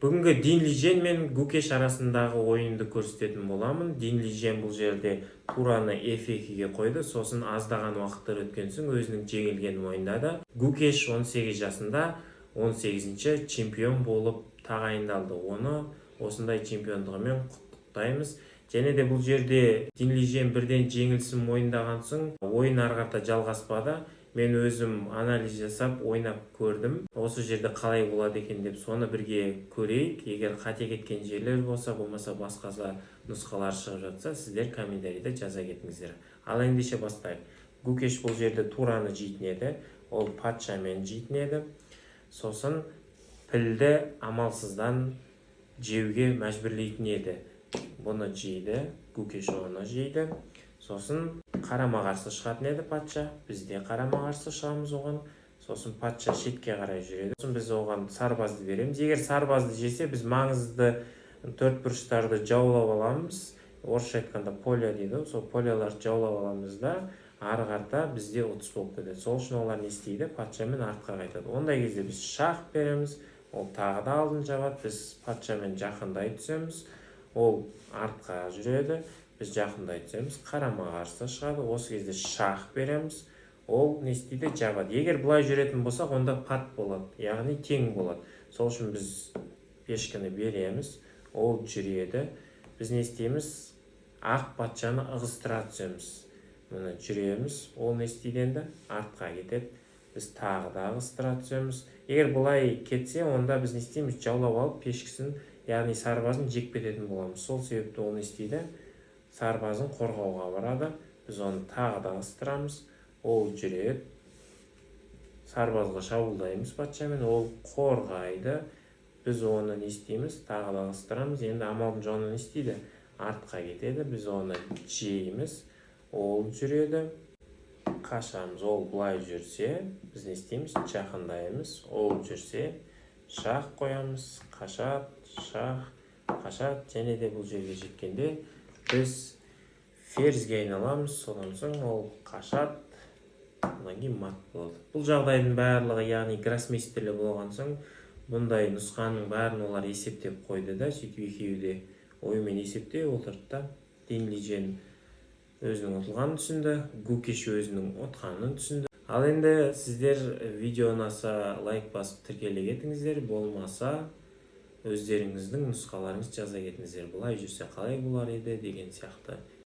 Бүгінгі Динлижен мен Гукеш арасындағы ойынды көрсететін боламын. Динлижен бұл жерде тураны F2-ге қойды, сосын аздаған уақыттар өткен соң өзінің жеңілгенін мойындады. Гукеш 18 жасында 18-ші чемпион болып тағайындалды. Оны осындай чемпиондығымен құттықтаймыз. Және де бұл жерде Динлижен бірден жеңілісін мойындаған соң ойын ары қарата жалғаспады. Мен өзім анализ жасап, ойнап көрдім. Осы жерде қалай болады екен деп соны бірге көрейік. Егер қате кеткен жерлер болса, болмаса басқаша нұсқалар шығып жатса, сіздер комментарийде жаза кетіңіздер. Ал ендеше бастайық. Гукеш бұл жерде тураны жейтін еді. Ол патшамен жейтін еді. Сосын пілді амалсыздан жеуге мәжбүрлейтін еді. Бұны жейді, Гукеш оны жейді. Сосын қарама-қарсы шығатын еді патша. Біз де қарама-қарсы шығамыз оған. Сосын патша шетке қарай жүреді. Сосын біз оған сарбазды береміз. Егер сарбазды жесе, біз маңызды төрт бұрыштарды жаулап аламыз. Орысша айтқанда поля дейді. Сол поляларды жаулап аламыз да, ары қарта бізде ұтыс болып кетеді. Сол үшін олар не істейді? Патшамен артқа қайтады. Ондай кезде біз шах береміз. Ол тағы да алдын жабады. Біз патшамен жақындай түсеміз. Ол артқа жүреді. Біз жақындай түсеміз, қарама-қарсы шығады. Осы кезде шах береміз. Ол не істейді? Жабады. Егер бұлай жүретін болсақ, онда пат болады, яғни тең болады. Сол үшін біз пешканы береміз. Ол жүреді. Біз не істейміз? Ақ патшаны ығыстыра түсеміз. Мұны жүреміз. Ол не істейді енді? Артқа кетеді. Біз тағы да ығыстыра түсеміз. Егер бұлай кетсе, онда біз не істейміз? Жаулап алып пешкісін, яғни сарбазын жек кететін боламыз. Сол себепті ол не істейді? Сарбазын қорғауға барады. Біз оны тағы да ығыстырамыз. Ол жүреді. Сарбазға шабуылдаймыз патшамен. Ол қорғайды. Біз оны не істейміз? Тағы да ығыстырамыз. Енді амалдың жоны не істейді? Артқа кетеді. Біз оны жейміз. Ол жүреді. Қашамыз. Ол бұлай жүрсе, біз не істейміз? Жақындаймыз. Ол жүрсе, шах қоямыз. Қашат, шах, қашат. Және де бұл жерге жеткенде біз ферзге айналамыз. Содан соң ол қашат, одан кейін мат болады. Бұл жағдайдың барлығы, яғни гроссмейстерлі болған соң, бұндай нұсқаның бәрін олар есептеп қойды да, сөйтіп екеуі де оймен есептей отырды да. Динлижен өзінің ұтылғанын түсінді, Гукеш өзінің ұтқанын түсінді. Ал енді сіздер видео ұнаса лайк басып тіркеле кетіңіздер, болмаса өздеріңіздің нұсқаларыңыз жаза кетіңіздер. Бұлай жүрсе қалай болар еді деген сияқты